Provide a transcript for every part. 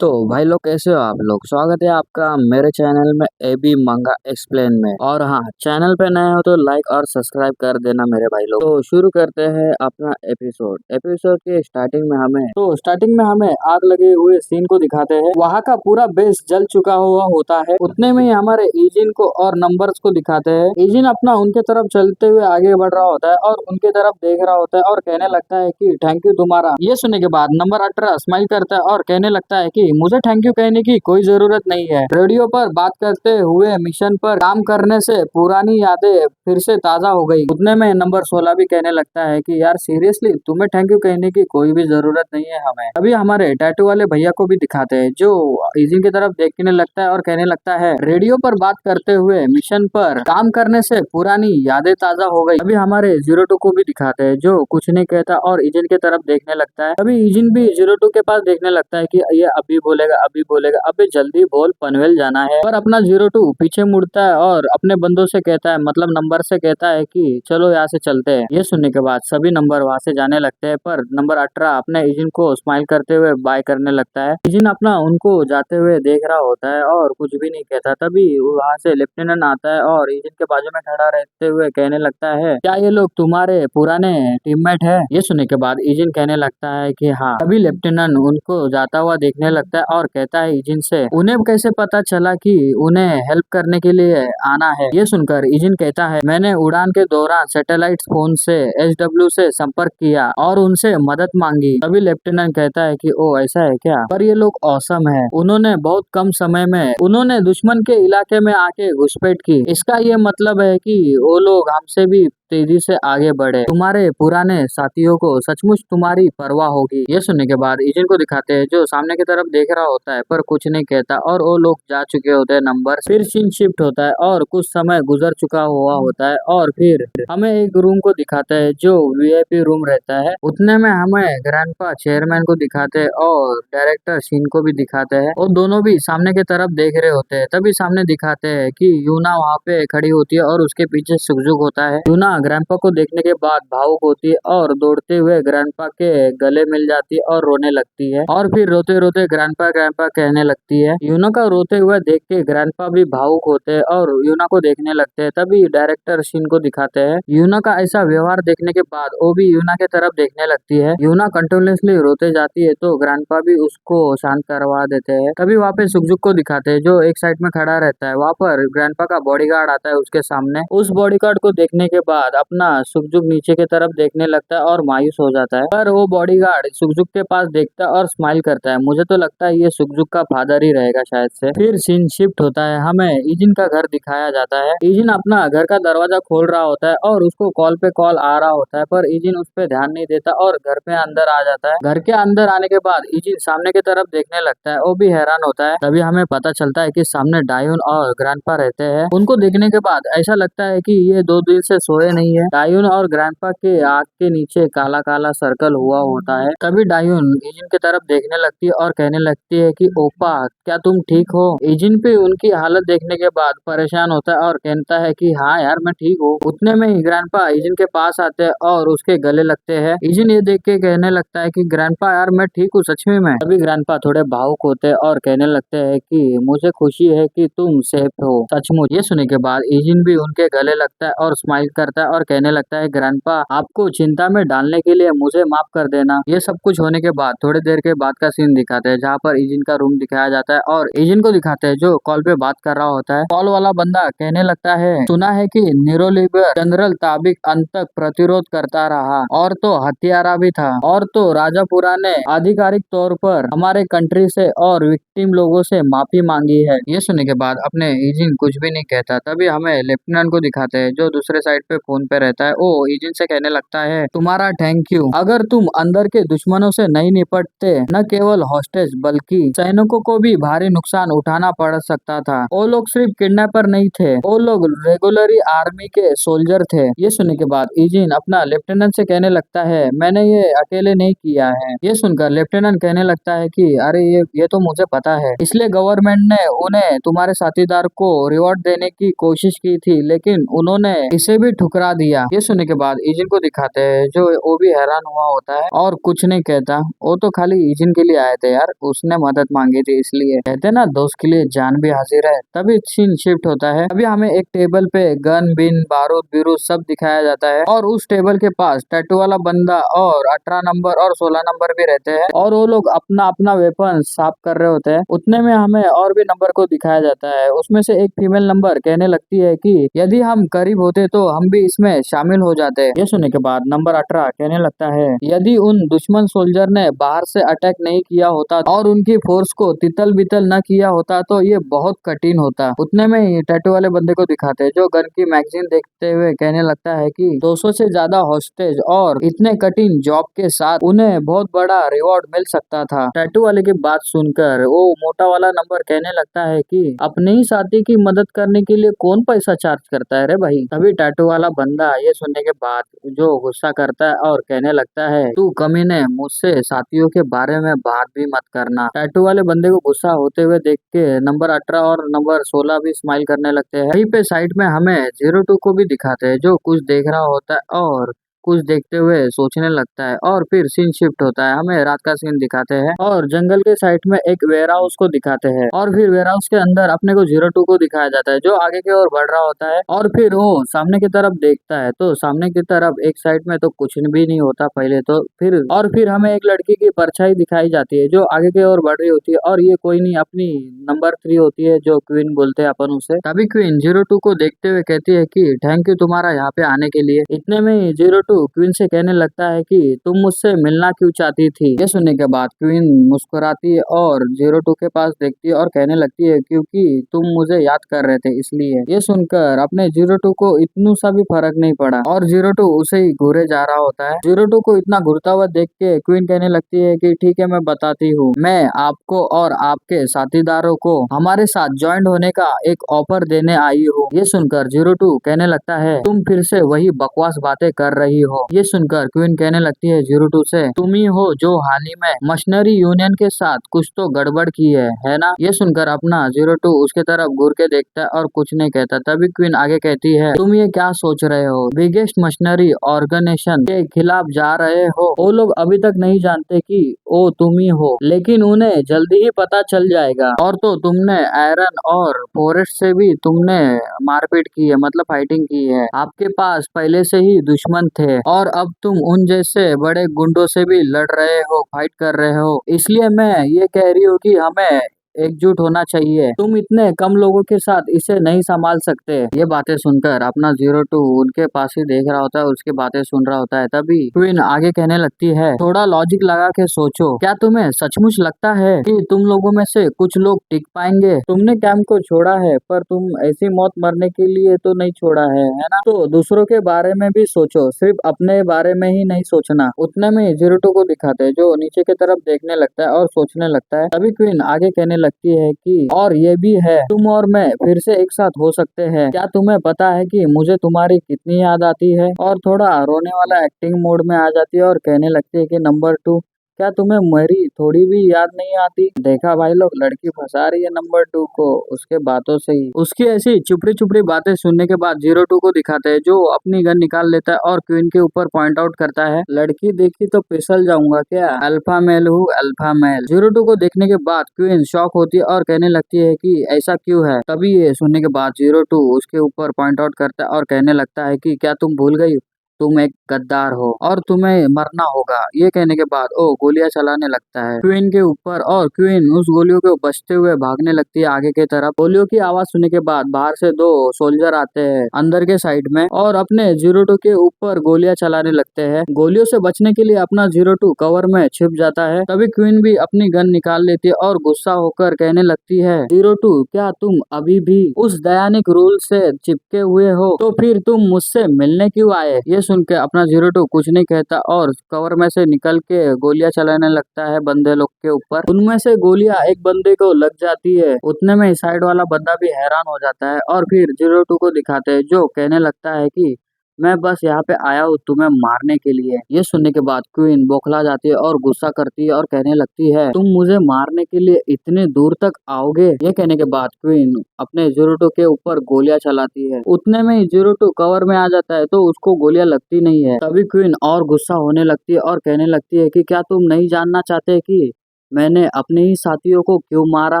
तो भाई लोग कैसे हो आप लोग। स्वागत है आपका मेरे चैनल में एबी मंगा एक्सप्लेन में। और हाँ, चैनल पे नए हो तो लाइक और सब्सक्राइब कर देना मेरे भाई लोग। तो शुरू करते हैं अपना एपिसोड के स्टार्टिंग में हमें आग लगे हुए सीन को दिखाते हैं। वहाँ का पूरा बेस जल चुका हुआ होता है। उतने में ही हमारे ईजिन को और नंबर्स को दिखाते हैं। ईजिन अपना उनके तरफ चलते हुए आगे बढ़ रहा होता है और उनके तरफ देख रहा होता है और कहने लगता है कि थैंक यू तुम्हारा। ये सुनने के बाद नंबर 18 स्माइल करता है और कहने लगता है कि मुझे थैंक यू कहने की कोई जरूरत नहीं है। रेडियो पर बात करते हुए मिशन पर काम करने से पुरानी यादें फिर से ताजा हो गई। उतने में नंबर 16 भी कहने लगता है कि यार सीरियसली तुम्हें थैंक यू कहने की कोई भी जरूरत नहीं है हमें। अभी हमारे टैटू वाले भैया को भी दिखाते हैं जो ईजिन की तरफ देखने लगता है और कहने लगता है रेडियो पर बात करते हुए मिशन पर काम करने से पुरानी यादें ताजा हो गई। अभी हमारे 02 को भी दिखाते हैं जो कुछ नहीं कहता और ईजिन की तरफ देखने लगता है। अभी ईजिन भी 02 के पास देखने लगता है कि ये अभी बोलेगा अबे जल्दी बोल पनवेल जाना है। पर अपना 02 पीछे मुड़ता है और अपने बंदों से कहता है मतलब नंबर से कहता है कि चलो यहाँ से चलते हैं। ये सुनने के बाद सभी नंबर वहाँ से जाने लगते हैं पर नंबर 18 अपने ईजिन को स्माइल करते हुए बाय करने लगता है। ईजिन अपना उनको जाते हुए देख रहा होता है और कुछ भी नहीं कहता। तभी वहाँ से लेफ्टिनेंट आता है और ईजिन के बाजू में खड़ा रहते हुए कहने लगता है क्या ये लोग तुम्हारे पुराने टीममेट है। ये सुनने के बाद ईजिन कहने लगता है कि हाँ। तभी लेफ्टिनेंट उनको जाता हुआ देखने लगता है और कहता है ईजिन से उन्हें कैसे पता चला कि उन्हें हेल्प करने के लिए आना है। ये सुनकर ईजिन कहता है मैंने उड़ान के दौरान सैटेलाइट फोन से SW से संपर्क किया और उनसे मदद मांगी। तभी लेफ्टिनेंट कहता है कि ओ ऐसा है क्या, पर ये लोग औसम है। उन्होंने बहुत कम समय में उन्होंने दुश्मन के इलाके में आके घुसपैठ की। इसका ये मतलब है कि वो लोग हमसे भी तेजी से आगे बढ़े। तुम्हारे पुराने साथियों को सचमुच तुम्हारी परवाह होगी। ये सुनने के बाद ईजिन को दिखाते हैं जो सामने की तरफ देख रहा होता है पर कुछ नहीं कहता और वो लोग जा चुके होते हैं नंबर। फिर सीन शिफ्ट होता है और कुछ समय गुजर चुका हुआ होता है और फिर हमें एक रूम को दिखाते हैं जो VIP रूम रहता है। उतने में हमें ग्रैंडपा चेयरमैन को दिखाते हैं और डायरेक्टर सीन को भी दिखाते हैं और दोनों भी सामने की तरफ देख रहे होते हैं। तभी सामने दिखाते हैं कि यूना वहाँ पे खड़ी होती है और उसके पीछे सुखजुक होता है। यूना ग्रैंडपा को देखने के बाद भावुक होती है और दौड़ते हुए ग्रैंडपा के गले मिल जाती है और रोने लगती है और फिर रोते रोते ग्रैंडपा कहने लगती है। यूना का रोते हुए देख के ग्रैंडपा भी भावुक होते हैं और यूना को देखने लगते हैं। तभी डायरेक्टर सीन को दिखाते हैं। यूना का ऐसा व्यवहार देखने के बाद वो भी यूना के तरफ देखने लगती है। यूना कंटिन्यूअसली रोते जाती है तो ग्रैंडपा भी उसको शांत करवा देते हैं। तभी वहाँ पे सुखजुक को दिखाते हैं जो एक साइड में खड़ा रहता है। वहाँ पर ग्रैंडपा का बॉडीगार्ड आता है उसके सामने। उस बॉडीगार्ड को देखने के बाद अपना सुखजुक नीचे की तरफ देखने लगता है और मायूस हो जाता है। पर वो बॉडीगार्ड सुखजुक के पास देखता है और स्माइल करता है। मुझे तो लगता है ये सुखजुक का फादर ही रहेगा शायद से। फिर सीन शिफ्ट होता है। हमें ईजिन का घर दिखाया जाता है। ईजिन अपना घर का दरवाजा खोल रहा होता है और उसको कॉल पे कॉल आ रहा होता है पर ईजिन उस पर ध्यान नहीं देता और घर पे अंदर आ जाता है। घर के अंदर आने के बाद ईजिन सामने की तरफ देखने लगता है। वो भी हैरान होता है। तभी हमें पता चलता है कि सामने डायून और ग्रैंडपा रहते हैं। उनको देखने के बाद ऐसा लगता है कि ये 2 दिन से सोए नहीं है। डायून और ग्रैंडपा के आँख के नीचे काला काला सर्कल हुआ होता है। तभी डायून ईजिन की तरफ देखने लगती है और कहने लगती है कि ओपा क्या तुम ठीक हो। ईजिन पे उनकी हालत देखने के बाद परेशान होता है और कहता है कि हाँ यार मैं ठीक हूँ। उतने में ही ग्रैंडपा ईजिन के पास आते हैं और उसके गले लगते हैं। ईजिन ये देख के कहने लगता है कि ग्रैंडपा यार मैं ठीक हूँ सच में। तभी ग्रैंडपा थोड़े भावुक होते हैं और कहने लगते हैं कि मुझे खुशी है कि तुम सेफ हो सचमुच। ये सुनने के बाद ईजिन भी उनके गले लगता है और स्माइल करता है और कहने लगता है ग्रैंडपा आपको चिंता में डालने के लिए मुझे माफ कर देना। ये सब कुछ होने के बाद थोड़ी देर के बाद का सीन दिखाते हैं जहाँ पर ईजिन का रूम दिखाया जाता है और ईजिन को दिखाते हैं जो कॉल पे बात कर रहा होता है। कॉल वाला बंदा कहने लगता है सुना है कि नीरोलिबर जनरल ताबिक अंत तक प्रतिरोध करता रहा और तो हत्यारा भी था और तो राजापुरा ने आधिकारिक तौर पर हमारे कंट्री से और विक्टिम लोगों से माफी मांगी है। ये सुनने के बाद अपने ईजिन कुछ भी नहीं कहता। तभी हमें लेफ्टिनेंट को दिखाते हैं जो दूसरे साइड पे फोन पे रहता है। वो ईजिन से कहने लगता है तुम्हारा थैंक यू। अगर तुम अंदर के दुश्मनों से नहीं निपटते न केवल हॉस्टेज बल्कि सैनिकों को भी भारी नुकसान उठाना पड़ सकता था। वो लोग सिर्फ किडनैपर नहीं थे, वो लोग रेगुलरी आर्मी के सोल्जर थे। ये सुनने के बाद ईजिन अपना लेफ्टिनेंट से कहने लगता है मैंने ये अकेले नहीं किया है। ये सुनकर लेफ्टिनेंट कहने लगता है कि अरे ये तो मुझे पता है, इसलिए गवर्नमेंट ने उन्हें तुम्हारे साथीदार को रिवॉर्ड देने की कोशिश की थी लेकिन उन्होंने इसे भी ठुकरा बता दिया। ये सुनने के बाद ईजिन को दिखाते हैं, जो वो भी हैरान हुआ होता है और कुछ नहीं कहता। वो तो खाली ईजिन के लिए आए थे यार, उसने मदद मांगी थी इसलिए। कहते ना दोस्त के लिए जान भी हाजिर है। तभी सीन शिफ्ट होता है। अभी हमें एक टेबल पे गन बिन बारूद बिरूद सब दिखाया जाता है और उस टेबल के पास टैटू वाला बंदा और 18 नंबर और 16 नंबर भी रहते हैं और वो लोग अपना अपना वेपन साफ कर रहे होते हैं। उतने में हमें और भी नंबर को दिखाया जाता है। उसमें से एक फीमेल नंबर कहने लगती है कि यदि हम करीब होते तो हम भी इसमें शामिल हो जाते। ये सुनने के बाद नंबर 18 कहने लगता है, यदि उन दुश्मन सोल्जर ने बाहर से अटैक नहीं किया होता और उनकी फोर्स को तितल बितल न किया होता तो ये बहुत कठिन होता। उतने में ही टैटू वाले बंदे को दिखाते हैं, जो गन की मैगजीन देखते हुए कहने लगता है कि 200 से ज्यादा हॉस्टेज और इतने कठिन जॉब के साथ उन्हें बहुत बड़ा रिवॉर्ड मिल सकता था। टैटू वाले की बात सुनकर वो मोटा वाला नंबर कहने लगता है कि अपने ही साथी की मदद करने के लिए कौन पैसा चार्ज करता है रे भाई। तभी टैटू वाला बंदा ये सुनने के बाद जो गुस्सा करता है और कहने लगता है, तू कमीने मुझसे साथियों के बारे में बात भी मत करना। टैटू वाले बंदे को गुस्सा होते हुए देख के नंबर 18 और नंबर 16 भी स्माइल करने लगते हैं। वहीं पे साइड में हमें 02 को भी दिखाते हैं, जो कुछ देख रहा होता है और कुछ देखते हुए सोचने लगता है। और फिर सीन शिफ्ट होता है, हमें रात का सीन दिखाते हैं और जंगल के साइड में एक वेयर हाउस को दिखाते हैं और फिर वेयर हाउस के अंदर अपने को 02 को दिखाया जाता है, जो आगे की ओर बढ़ रहा होता है और फिर वो सामने की तरफ देखता है तो सामने की तरफ एक साइड में तो कुछ भी नहीं होता पहले तो। फिर हमें एक लड़की की परछाई दिखाई जाती है, जो आगे की ओर बढ़ रही होती है और ये कोई नहीं अपनी नंबर 3 होती है, जो क्वीन बोलते हैं अपन उसे। तभी क्वीन 02 को देखते हुए कहती है कि थैंक यू तुम्हारा यहाँ पे आने के लिए। इतने में ही 02 क्वीन से कहने लगता है कि तुम मुझसे मिलना क्यों चाहती थी। ये सुनने के बाद क्वीन मुस्कुराती है और 02 के पास देखती है और कहने लगती है, क्योंकि तुम मुझे याद कर रहे थे इसलिए। ये सुनकर अपने 02 को इतना सा भी फर्क नहीं पड़ा और 02 उसे ही घूरे जा रहा होता है। 02 को इतना घूरता हुआ देख के क्वीन कहने लगती है कि ठीक है मैं बताती हूँ, मैं आपको और आपके साथीदारों को हमारे साथ ज्वाइन होने का एक ऑफर देने आई हूँ। ये सुनकर 02 कहने लगता है, तुम फिर से वही बकवास बातें कर रही हो। ये सुनकर क्वीन कहने लगती है 02 से, तुम ही हो जो हाल ही में मशीनरी यूनियन के साथ कुछ तो गड़बड़ की है ना। ये सुनकर अपना 02 उसके तरफ घूर के देखता है और कुछ नहीं कहता। तभी क्वीन आगे कहती है, तुम ये क्या सोच रहे हो, बिगेस्ट मशीनरी ऑर्गेनाइजेशन के खिलाफ जा रहे हो। वो लोग अभी तक नहीं जानते कि वो तुम ही हो, लेकिन उन्हें जल्दी ही पता चल जाएगा। और तो तुमने आयरन और फॉरेस्ट से भी तुमने मारपीट की है, मतलब फाइटिंग की है। आपके पास पहले से ही दुश्मन थे और अब तुम उन जैसे बड़े गुंडों से भी लड़ रहे हो, फाइट कर रहे हो। इसलिए मैं ये कह रही हूँ कि हमें एकजुट होना चाहिए। तुम इतने कम लोगों के साथ इसे नहीं संभाल सकते। ये बातें सुनकर अपना 02 उनके पास ही देख रहा होता है, उसकी बातें सुन रहा होता है। तभी क्वीन आगे कहने लगती है, थोड़ा लॉजिक लगा के सोचो, क्या तुम्हें सचमुच लगता है कि तुम लोगों में से कुछ लोग टिक पाएंगे। तुमने कैंप को छोड़ा है पर तुम ऐसी मौत मरने के लिए तो नहीं छोड़ा है ना। तो दूसरों के बारे में भी सोचो, सिर्फ अपने बारे में ही नहीं सोचना। उतने में 02 को दिखाते हैं, जो नीचे की तरफ देखने लगता है और सोचने लगता है। तभी क्वीन आगे कहने लगती है कि और ये भी है, तुम और मैं फिर से एक साथ हो सकते हैं। क्या तुम्हें पता है कि मुझे तुम्हारी कितनी याद आती है। और थोड़ा रोने वाला एक्टिंग मोड में आ जाती है और कहने लगती है कि नंबर 2, क्या तुम्हें मेरी थोड़ी भी याद नहीं आती। देखा भाई लोग, लड़की फंसा रही है नंबर 2 को उसके बातों से ही। उसकी ऐसी चुपड़ी चुपड़ी बातें सुनने के बाद 02 को दिखाते हैं, जो अपनी गन निकाल लेता है और क्वीन के ऊपर पॉइंट आउट करता है, लड़की देखी तो फिसल जाऊंगा क्या, अल्फा मेल हूँ अल्फा मेल। 02 को देखने के बाद क्वीन शॉक होती है और कहने लगती है कि ऐसा क्यों है। तभी ये सुनने के बाद 02 उसके ऊपर पॉइंट आउट करता है और कहने लगता है कि क्या तुम भूल गई, तुम एक गद्दार हो और तुम्हें मरना होगा। ये कहने के बाद वो गोलियां चलाने लगता है क्वीन के ऊपर और क्वीन उस गोलियों को बचते हुए भागने लगती है आगे की तरफ। गोलियों की आवाज सुनने के बाद बाहर से 2 सोल्जर आते हैं अंदर के साइड में और अपने 02 के ऊपर गोलियां चलाने लगते हैं। गोलियों से बचने के लिए अपना 02 कवर में छिप जाता है। तभी क्वीन भी अपनी गन निकाल लेती है और गुस्सा होकर कहने लगती है, 02 क्या तुम अभी भी उस दयानिक रूल से चिपके हुए हो, तो फिर तुम मुझसे मिलने क्यों आए। ये सुन के अपना 02 कुछ नहीं कहता और कवर में से निकल के गोलियां चलाने लगता है बंदे लोग के ऊपर। उनमें से गोलियां एक बंदे को लग जाती है। उतने में साइड वाला बंदा भी हैरान हो जाता है और फिर 02 को दिखाते हैं, जो कहने लगता है कि मैं बस यहाँ पे आया हूँ तुम्हें मारने के लिए। ये सुनने के बाद क्वीन बौखला जाती है और गुस्सा करती है और कहने लगती है तुम मुझे मारने के लिए इतने दूर तक आओगे। ये कहने के बाद क्वीन अपने जोरोटो के ऊपर गोलियां चलाती है। उतने में ही जोरोटो कवर में आ जाता है तो उसको गोलियां लगती नहीं है। तभी क्वीन और गुस्सा होने लगती है और कहने लगती है कि क्या तुम नहीं जानना चाहते कि मैंने अपने ही साथियों को क्यों मारा।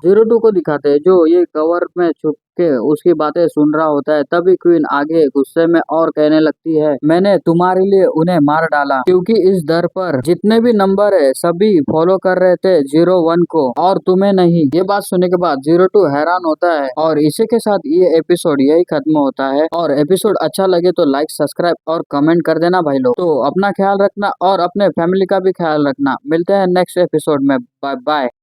जीरो को दिखाते हैं जो ये कवर में छुप के उसकी बातें सुन रहा होता है। तभी क्वीन आगे गुस्से में और कहने लगती है मैंने तुम्हारे लिए उन्हें मार डाला क्योंकि इस दर पर जितने भी नंबर है सभी फॉलो कर रहे थे 01 को और तुम्हें नहीं। ये बात सुनने के बाद 02 हैरान होता है और इसी के साथ ये एपिसोड यही खत्म होता है। और एपिसोड अच्छा लगे तो लाइक सब्सक्राइब और कमेंट कर देना भाई लोग। तो अपना ख्याल रखना और अपने फैमिली का भी ख्याल रखना। मिलते हैं नेक्स्ट एपिसोड में। Bye bye.